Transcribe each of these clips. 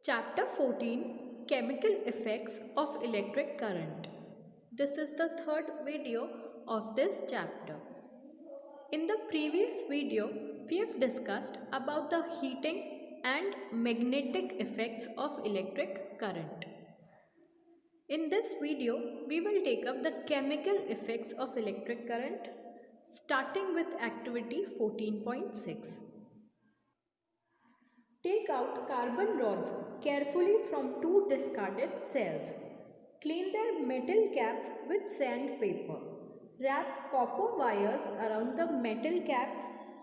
Chapter 14 Chemical Effects of Electric Current. This is the third video of this chapter. In the previous video, we have discussed about the heating and magnetic effects of electric current. In this video, we will take up the chemical effects of electric current, starting with activity 14.6. Take out carbon rods carefully from two discarded cells. Clean their metal caps with sandpaper. Wrap copper wires around the metal caps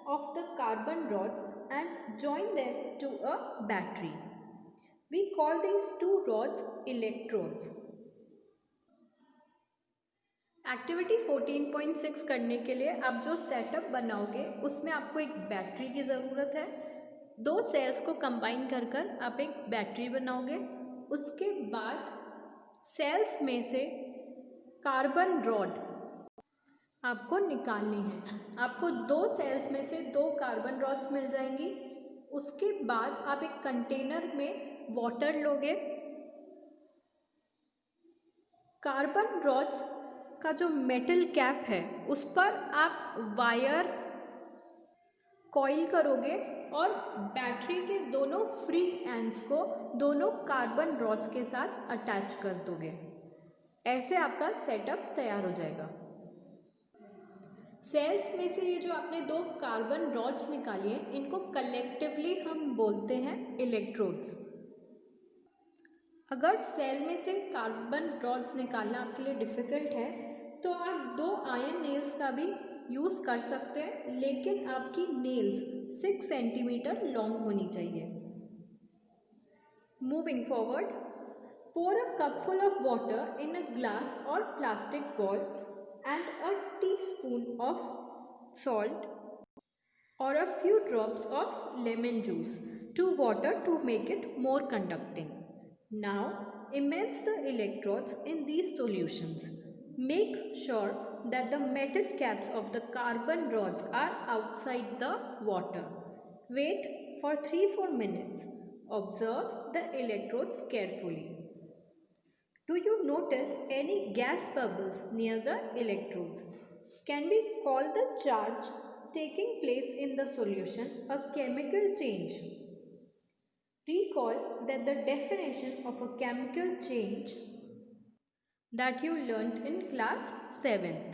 of the carbon rods and join them to a battery. We call these two rods electrodes. Activity 14.6 करने के लिए आप जो setup बनाओगे उसमें आपको एक battery की ज़रूरत है। दो सेल्स को कंबाइन कर कर आप एक बैटरी बनाओगे। उसके बाद सेल्स में से कार्बन रॉड आपको निकालनी है। आपको दो सेल्स में से दो कार्बन रॉड्स मिल जाएंगी। उसके बाद आप एक कंटेनर में वाटर लोगे। कार्बन रॉड्स का जो मेटल कैप है उस पर आप वायर कॉइल करोगे और बैटरी के दोनों फ्री एंड्स को दोनों कार्बन रॉड्स के साथ अटैच कर दोगे। ऐसे आपका सेटअप तैयार हो जाएगा। सेल्स में से ये जो आपने दो कार्बन रॉड्स निकाली हैं इनको कलेक्टिवली हम बोलते हैं इलेक्ट्रोड्स। अगर सेल में से कार्बन रॉड्स निकालना आपके लिए डिफ़िकल्ट है तो आप दो आयरन नेल्स का भी यूज़ कर सकते हैं, लेकिन आपकी नेल्स 6 सेंटीमीटर लॉन्ग होनी चाहिए। Moving forward, pour a cupful of water in a glass or plastic bowl and a teaspoon of salt or a few drops of lemon juice to water to make it more conducting. Now immerse the electrodes in these solutions. Make sure that the metal caps of the carbon rods are outside the water. Wait for 3-4 minutes. Observe the electrodes carefully. Do you notice any gas bubbles near the electrodes? Can we call the charge taking place in the solution a chemical change? Recall that the definition of a chemical change that you learnt in class 7th.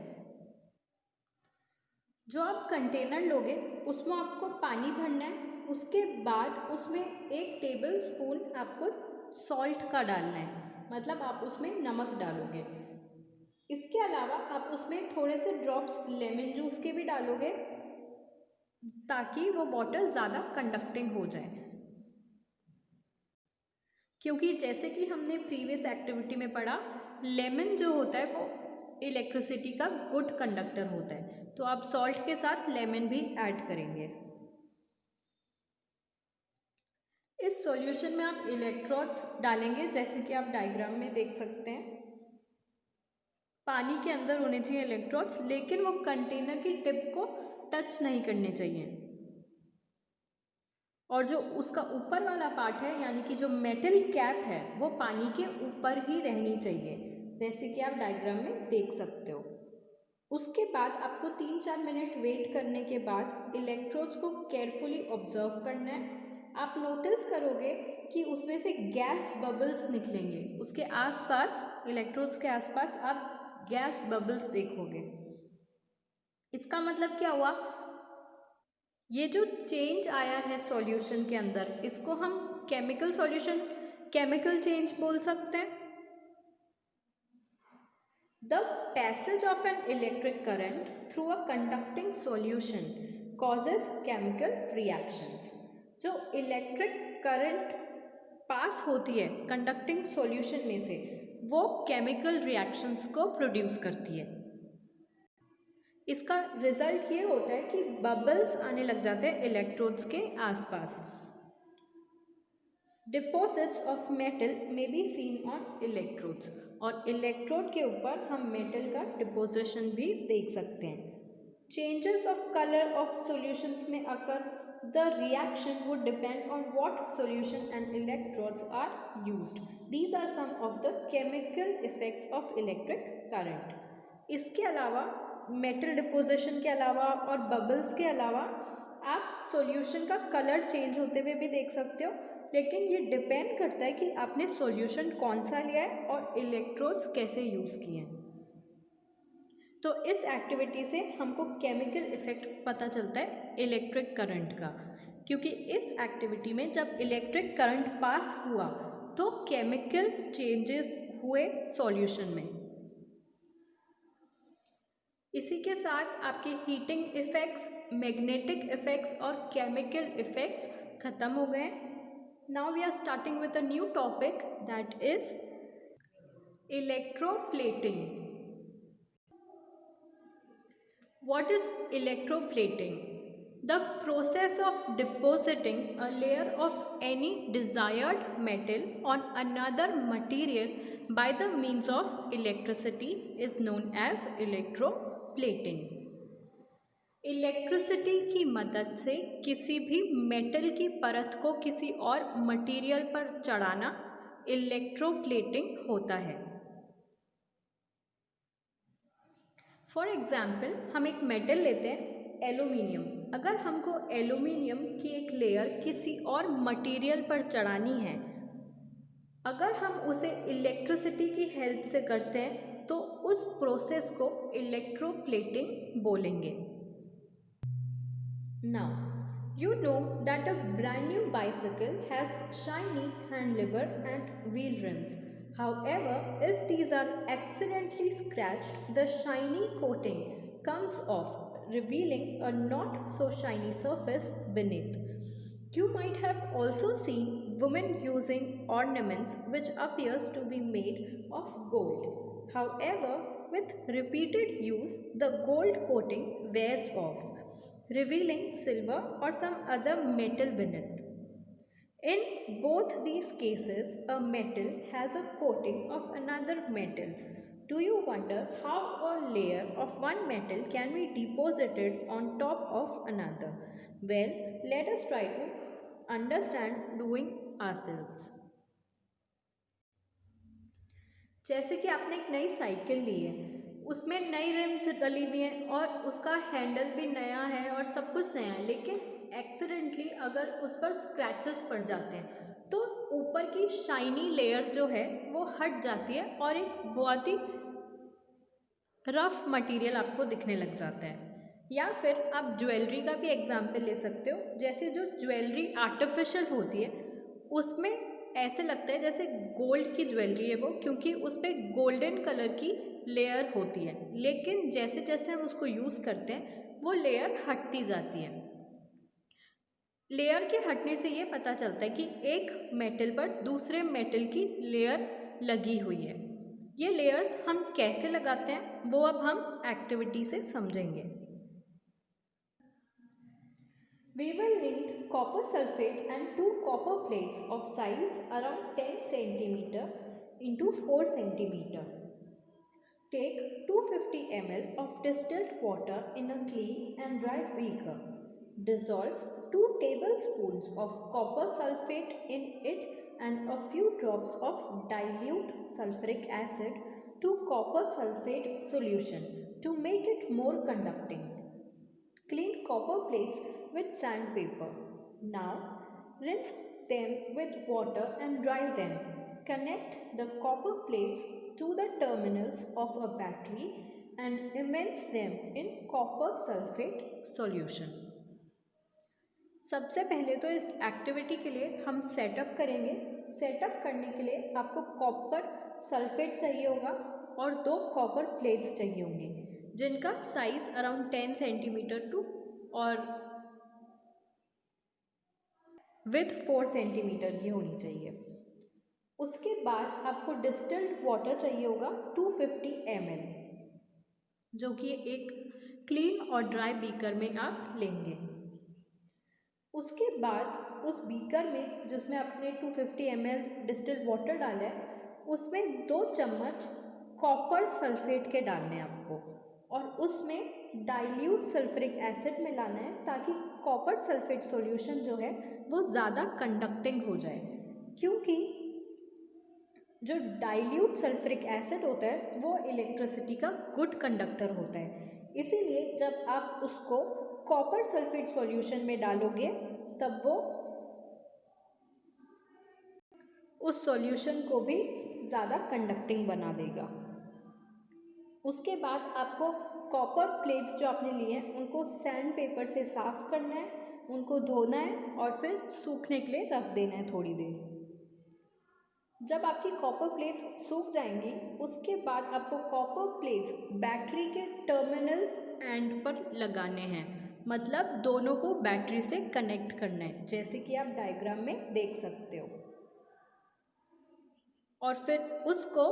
जो आप container लोगे उसमें आपको पानी भरना है। उसके बाद उसमें 1 टेबल स्पून आपको सॉल्ट का डालना है, मतलब आप उसमें नमक डालोगे। इसके अलावा आप उसमें थोड़े से ड्रॉप्स लेमन जूस के भी डालोगे ताकि वो वाटर ज़्यादा कंडक्टिंग हो जाए। क्योंकि जैसे कि हमने प्रीवियस एक्टिविटी में पढ़ा, लेमन जो होता है वो इलेक्ट्रिसिटी का गुड कंडक्टर होता है, तो आप सॉल्ट के साथ लेमन भी ऐड करेंगे। इस सॉल्यूशन में आप इलेक्ट्रोड्स डालेंगे, जैसे कि आप डायग्राम में देख सकते हैं। पानी के अंदर होने चाहिए इलेक्ट्रोड्स, लेकिन वो कंटेनर की टिप को टच नहीं करने चाहिए। और जो उसका ऊपर वाला पार्ट है यानी कि जो मेटल कैप है वो पानी के ऊपर ही रहनी चाहिए, जैसे कि आप डायग्राम में देख सकते हो। उसके बाद आपको 3-4 मिनट वेट करने के बाद इलेक्ट्रोड्स को केयरफुली ऑब्जर्व करना है। आप नोटिस करोगे कि उसमें से गैस बबल्स निकलेंगे। उसके आसपास, इलेक्ट्रोड्स के आसपास आप गैस बबल्स देखोगे। इसका मतलब क्या हुआ? ये जो चेंज आया है सॉल्यूशन के अंदर, इसको हम केमिकल सॉल्यूशन, केमिकल चेंज बोल सकते हैं। The passage of an electric current through a conducting solution causes chemical reactions. जो इलेक्ट्रिक करंट पास होती है कंडक्टिंग सॉल्यूशन में से, वो केमिकल रिएक्शंस को प्रोड्यूस करती है। इसका रिजल्ट ये होता है कि बबल्स आने लग जाते हैं इलेक्ट्रोड्स के आसपास। Deposits of metal may be seen on electrodes, और इलेक्ट्रोड के ऊपर हम मेटल का डिपोजिशन भी देख सकते हैं। Changes of colour of solutions में अकर the reaction would depend on what solution and electrodes are used. These are some of the chemical effects of electric current. इसके अलावा मेटल डिपोजिशन के अलावा और बबल्स के अलावा आप सॉल्यूशन का कलर चेंज होते हुए भी देख सकते हो, लेकिन ये डिपेंड करता है कि आपने सॉल्यूशन कौन सा लिया है और इलेक्ट्रोड्स कैसे यूज़ किए हैं। तो इस एक्टिविटी से हमको केमिकल इफेक्ट पता चलता है इलेक्ट्रिक करंट का, क्योंकि इस एक्टिविटी में जब इलेक्ट्रिक करंट पास हुआ तो केमिकल चेंजेस हुए सॉल्यूशन में। इसी के साथ आपके हीटिंग इफेक्ट्स, मैग्नेटिक इफेक्ट्स और केमिकल इफेक्ट्स खत्म हो गए। Now we are starting with a new topic that is electroplating. What is electroplating? The process of depositing a layer of any desired metal on another material by the means of electricity is known as electroplating. Electricity की मदद से किसी भी metal की परत को किसी और मटेरियल पर चढ़ाना इलेक्ट्रोप्लेटिंग होता है। फॉर एग्जाम्पल हम एक मेटल लेते हैं एलुमिनियम। अगर हमको एलुमिनियम की एक लेयर किसी और मटेरियल पर चढ़ानी है, अगर हम उसे इलेक्ट्रिसिटी की हेल्प से करते हैं तो उस प्रोसेस को इलेक्ट्रोप्लेटिंग बोलेंगे। Now you know that a brand new bicycle has shiny hand liver and wheel RIMS. However, if these are accidentally scratched, the shiny coating comes off, revealing a not so shiny surface beneath. You might have also seen women using ornaments which appears to be made of gold. However, with repeated use, the gold coating wears off, revealing silver or some other metal beneath. In both these cases, a metal has a coating of another metal. Do you wonder how a layer of one metal can be deposited on top of another? Well, let us try to understand doing ourselves. जैसे कि आपने एक नई cycle ली है, उसमें नई RIMS डली हुई हैं और उसका हैंडल भी नया है और सब कुछ नया है, लेकिन एक्सीडेंटली अगर उस पर स्क्रैचेस पड़ जाते हैं तो ऊपर की शाइनी लेयर जो है वो हट जाती है और एक बहुत ही रफ मटेरियल आपको दिखने लग जाता है। या फिर आप ज्वेलरी का भी एग्जाम्पल ले सकते हो। जैसे जो ज्वेलरी आर्टिफिशियल होती है उसमें ऐसे लगता है जैसे गोल्ड की ज्वेलरी है वो, क्योंकि उस पर गोल्डन कलर की लेयर होती है, लेकिन जैसे जैसे हम उसको यूज़ करते हैं वो लेयर हटती जाती है। लेयर के हटने से ये पता चलता है कि एक मेटल पर दूसरे मेटल की लेयर लगी हुई है। ये लेयर्स हम कैसे लगाते हैं वो अब हम एक्टिविटी से समझेंगे। We will need copper sulfate and 2 copper plates of size around 10 cm into 4 cm. Take 250 ml of distilled water in a clean and dry beaker. Dissolve 2 tablespoons of copper sulfate in it and a few drops of dilute sulfuric acid to copper sulfate solution to make it more conducting. Clean copper plates with sandpaper. Now rinse them with water and dry them. Connect the copper plates to the terminals of a battery and immerse them in copper sulfate solution. सबसे पहले तो इस activity के लिए हम setup करेंगे। Setup करने के लिए आपको कॉपर सल्फेट चाहिए होगा और 2 कॉपर प्लेट्स चाहिए होंगी जिनका साइज अराउंड 10 सेंटीमीटर टू और विथ 4 सेंटीमीटर ये होनी चाहिए। उसके बाद आपको डिस्टिल्ड वाटर चाहिए होगा 250 ml, जो कि एक क्लीन और ड्राई बीकर में आप लेंगे। उसके बाद उस बीकर में जिसमें आपने 250 ml डिस्टिल्ड वाटर डाला है उसमें 2 चम्मच कॉपर सल्फेट के डालने हैं आपको और उसमें डाइल्यूट सल्फ्यूरिक एसिड मिलाना है ताकि कॉपर सल्फेट सॉल्यूशन जो है वो ज़्यादा कंडक्टिंग हो जाए, क्योंकि जो डाइल्यूट सल्फ्यूरिक एसिड होता है वो इलेक्ट्रिसिटी का गुड कंडक्टर होता है। इसीलिए जब आप उसको कॉपर सल्फेट सॉल्यूशन में डालोगे तब वो उस सॉल्यूशन को भी ज़्यादा कंडक्टिंग बना देगा। उसके बाद आपको कॉपर प्लेट्स जो आपने लिए हैं उनको सैंड पेपर से साफ़ करना है, उनको धोना है और फिर सूखने के लिए रख देना है थोड़ी देर। जब आपकी कॉपर प्लेट्स सूख जाएंगी उसके बाद आपको कॉपर प्लेट्स बैटरी के टर्मिनल एंड पर लगाने हैं, मतलब दोनों को बैटरी से कनेक्ट करना है, जैसे कि आप डायग्राम में देख सकते हो। और फिर उसको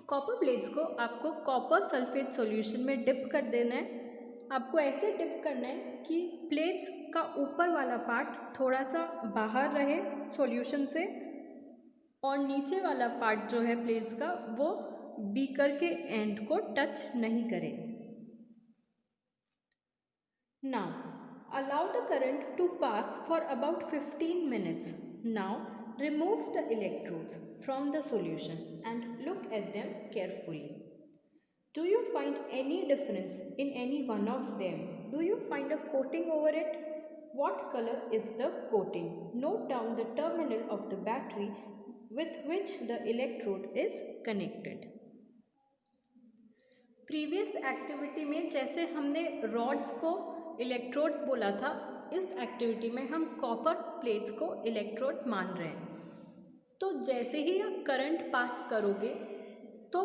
कॉपर प्लेट्स को आपको कॉपर सल्फेट सॉल्यूशन में डिप कर देना है। आपको ऐसे डिप करना है कि प्लेट्स का ऊपर वाला पार्ट थोड़ा सा बाहर रहे सॉल्यूशन से और नीचे वाला पार्ट जो है प्लेट्स का वो बीकर के एंड को टच नहीं करे। Now allow the current to pass for about 15 minutes. Now remove the electrodes from the solution and look at them carefully. Do you find any difference in any one of them? Do you find a coating over it? What color is the coating? Note down the terminal of the battery with which the electrode is connected. Previous activity में जैसे हमने rods को electrode बोला था, इस activity में हम copper plates को इलेक्ट्रोड मान रहे हैं। तो जैसे ही आप करंट पास करोगे तो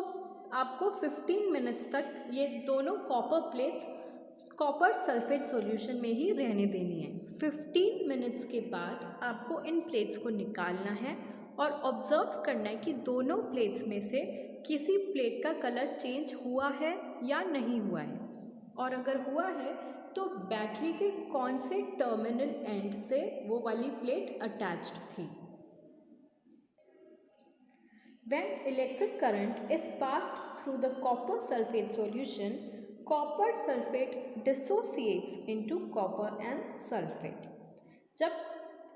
आपको 15 मिनट्स तक ये दोनों copper plates copper sulphate solution में ही रहने देनी है। 15 मिनट्स के बाद आपको इन प्लेट्स को निकालना है और ऑब्जर्व करना है कि दोनों प्लेट्स में से किसी प्लेट का कलर चेंज हुआ है या नहीं हुआ है, और अगर हुआ है तो बैटरी के कौन से टर्मिनल एंड से वो वाली प्लेट अटैच्ड थी। When electric current is passed through the copper sulfate solution, copper sulfate dissociates into copper and sulfate. जब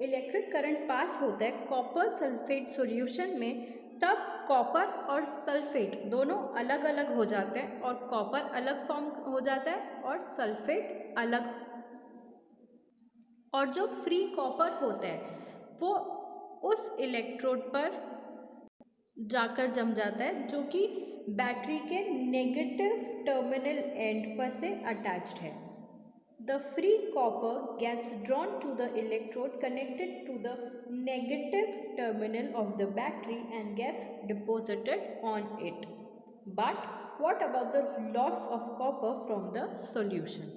इलेक्ट्रिक करंट पास होता है कॉपर सल्फेट सॉल्यूशन में, तब कॉपर और सल्फेट दोनों अलग अलग हो जाते हैं और कॉपर अलग फॉर्म हो जाता है और सल्फेट अलग, और जो फ्री कॉपर होता है वो उस इलेक्ट्रोड पर जाकर जम जाता है जो कि बैटरी के नेगेटिव टर्मिनल एंड पर से अटैच्ड है। The free copper gets drawn to the electrode connected to the negative terminal of the battery and gets deposited on it. But what about the loss of copper from the solution?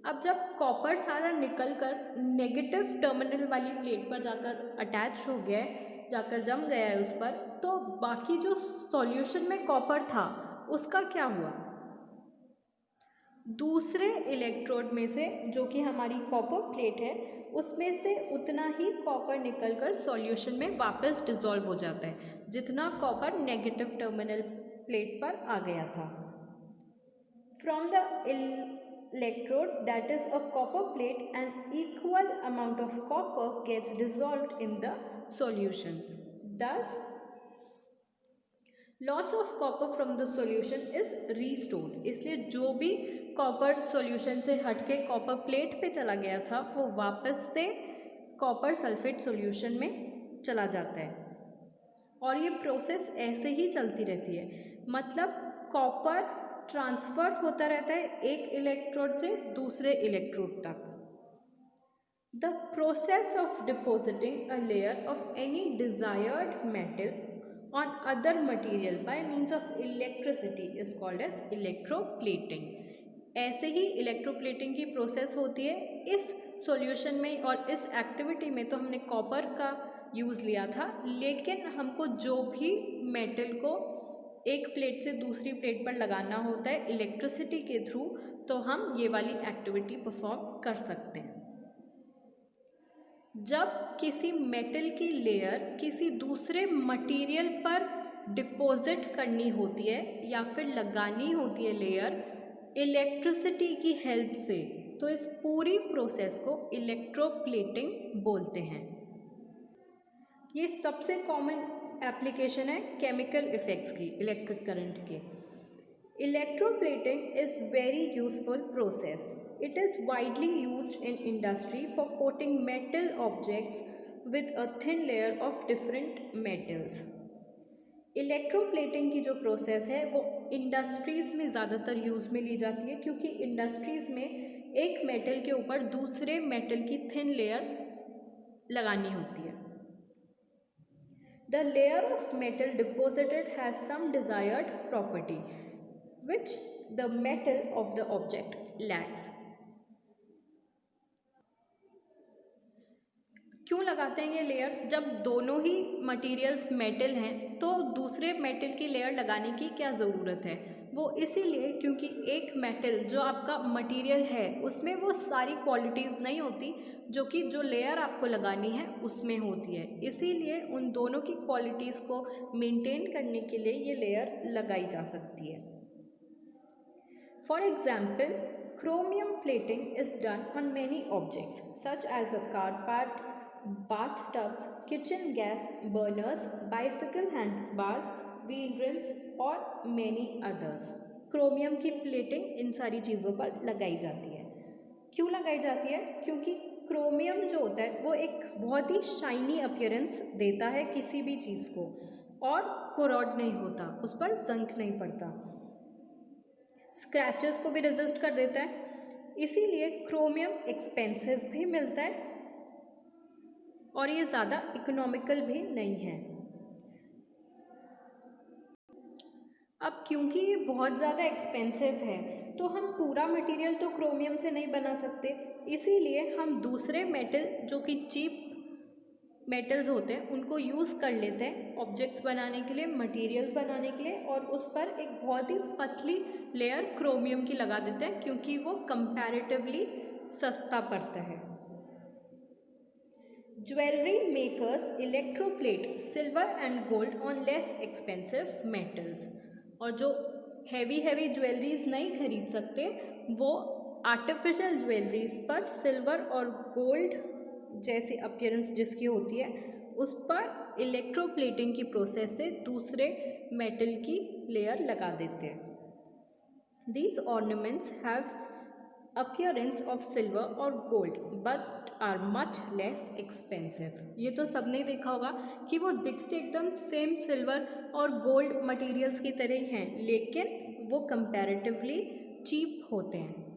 अब जब copper सारा निकल कर negative terminal वाली plate पर जाकर attach हो गया है, जाकर जम गया है उस पर, तो बाकी जो सॉल्यूशन में कॉपर था उसका क्या हुआ? दूसरे इलेक्ट्रोड में से जो कि हमारी कॉपर प्लेट है उसमें से उतना ही कॉपर निकलकर सॉल्यूशन में वापस डिसॉल्व हो जाता है जितना कॉपर नेगेटिव टर्मिनल प्लेट पर आ गया था। From the electrode that is a copper plate an equal amount of copper gets dissolved in the solution. Thus loss of copper from the solution is restored. इसलिए जो भी copper solution से हटके copper plate पे चला गया था वो वापस से कॉपर सल्फेट सॉल्यूशन में चला जाता है, और ये प्रोसेस ऐसे ही चलती रहती है। मतलब कॉपर ट्रांसफ़र होता रहता है एक इलेक्ट्रोड से दूसरे इलेक्ट्रोड तक। The process of depositing a layer of any desired metal on other material by means of electricity is called as electroplating. ऐसे ही इलेक्ट्रोप्लेटिंग की प्रोसेस होती है इस सॉल्यूशन में, और इस एक्टिविटी में तो हमने कॉपर का यूज़ लिया था, लेकिन हमको जो भी मेटल को एक प्लेट से दूसरी प्लेट पर लगाना होता है इलेक्ट्रिसिटी के थ्रू, तो हम ये वाली एक्टिविटी परफॉर्म कर सकते हैं। जब किसी मेटल की लेयर किसी दूसरे मटेरियल पर डिपॉजिट करनी होती है या फिर लगानी होती है लेयर इलेक्ट्रिसिटी की हेल्प से, तो इस पूरी प्रोसेस को इलेक्ट्रोप्लेटिंग बोलते हैं। ये सबसे कॉमन एप्लीकेशन है केमिकल इफेक्ट्स की, इलेक्ट्रिक करंट की। Electroplating is very useful process. It is widely used in industry for coating metal objects with a thin layer of different metals. Electroplating की जो प्रोसेस है वो इंडस्ट्रीज़ में ज़्यादातर use में ली जाती है, क्योंकि इंडस्ट्रीज़ में एक मेटल के ऊपर दूसरे मेटल की थिन लेयर लगानी होती है. The layer of metal deposited has some desired property which the metal of the object lacks. क्यों लगाते हैं ये लेयर? जब दोनों ही मटेरियल्स मेटल हैं तो दूसरे मेटल की लेयर लगाने की क्या ज़रूरत है? वो इसीलिए क्योंकि एक मेटल जो आपका मटेरियल है उसमें वो सारी क्वालिटीज़ नहीं होती जो कि जो लेयर आपको लगानी है उसमें होती है. इसीलिए उन दोनों की क्वालिटीज़ को मेंटेन करने के लिए ये लेयर लगाई जा सकती है. For example, chromium plating is done on many objects such as a car part, bathtubs, kitchen gas burners, bicycle handlebars, wheel rims और many others. क्रोमियम की प्लेटिंग इन सारी चीज़ों पर लगाई जाती है. क्यों लगाई जाती है? क्योंकि क्रोमियम जो होता है वो एक बहुत ही शाइनी अपीयरेंस देता है किसी भी चीज़ को, और कोरोड नहीं होता, उस पर जंक नहीं पड़ता, स्क्रैचेस को भी रेजिस्ट कर देता है. इसीलिए क्रोमियम एक्सपेंसिव भी मिलता है और ये ज़्यादा इकोनॉमिकल भी नहीं है. अब क्योंकि ये बहुत ज़्यादा एक्सपेंसिव है तो हम पूरा मटेरियल तो क्रोमियम से नहीं बना सकते, इसीलिए हम दूसरे मेटल जो कि चीप मेटल्स होते हैं उनको यूज़ कर लेते हैं ऑब्जेक्ट्स बनाने के लिए, मटेरियल्स बनाने के लिए, और उस पर एक बहुत ही पतली लेयर क्रोमियम की लगा देते हैं क्योंकि वो कंपैरेटिवली सस्ता पड़ता है. Jewelry makers electroplate silver and gold on less expensive metals. और जो हैवी ज्वेलरीज नहीं खरीद सकते वो आर्टिफिशियल ज्वेलरीज पर सिल्वर और गोल्ड जैसी अपीयरेंस जिसकी होती है उस पर इलेक्ट्रोप्लेटिंग की प्रोसेस से दूसरे मेटल की लेयर लगा देते हैं. These ornaments have appearance of silver or gold but are much less expensive. ये तो सबने देखा होगा कि वो दिखते एकदम सेम सिल्वर और गोल्ड मटेरियल्स की तरह ही हैं, लेकिन वो कंपैरेटिवली चीप होते हैं.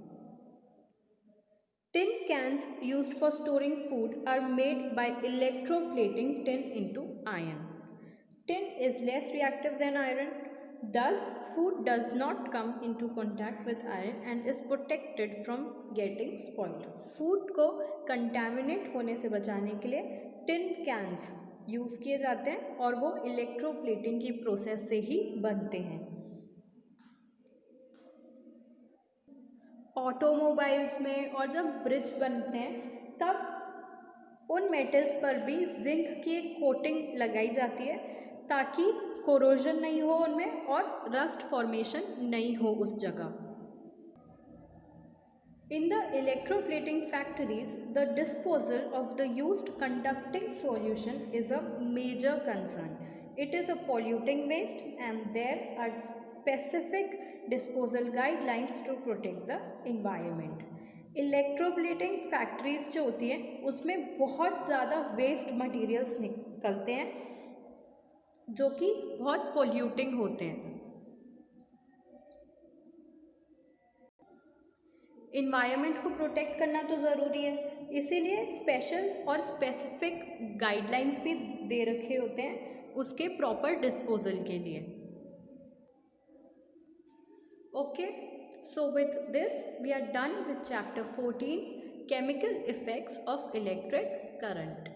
Tin cans used for storing food are made by electroplating tin into iron. Tin is less reactive than iron. Thus, food does not come into contact with iron and is protected from getting spoiled. Food को contaminate होने से बचाने के लिए tin cans use किए जाते हैं और वो इलेक्ट्रोप्लेटिंग की प्रोसेस से ही बनते हैं. ऑटोमोबाइल्स में और जब ब्रिज बनते हैं तब उन मेटल्स पर भी जिंक की एक कोटिंग लगाई जाती है ताकि कोरोजन नहीं हो उनमें और रस्ट फॉर्मेशन नहीं हो उस जगह. In the electroplating factories, the disposal of the used conducting solution is a major concern. It is a polluting waste and there are specific disposal guidelines to protect the environment. Electroplating factories जो होती हैं उसमें बहुत ज़्यादा waste materials निकलते हैं जो कि बहुत पोल्यूटिंग होते हैं. इन्वायरमेंट को प्रोटेक्ट करना तो ज़रूरी है, इसीलिए स्पेशल और स्पेसिफिक गाइडलाइंस भी दे रखे होते हैं उसके प्रॉपर डिस्पोजल के लिए. Okay, so with this we are done with chapter 14 chemical effects of electric current.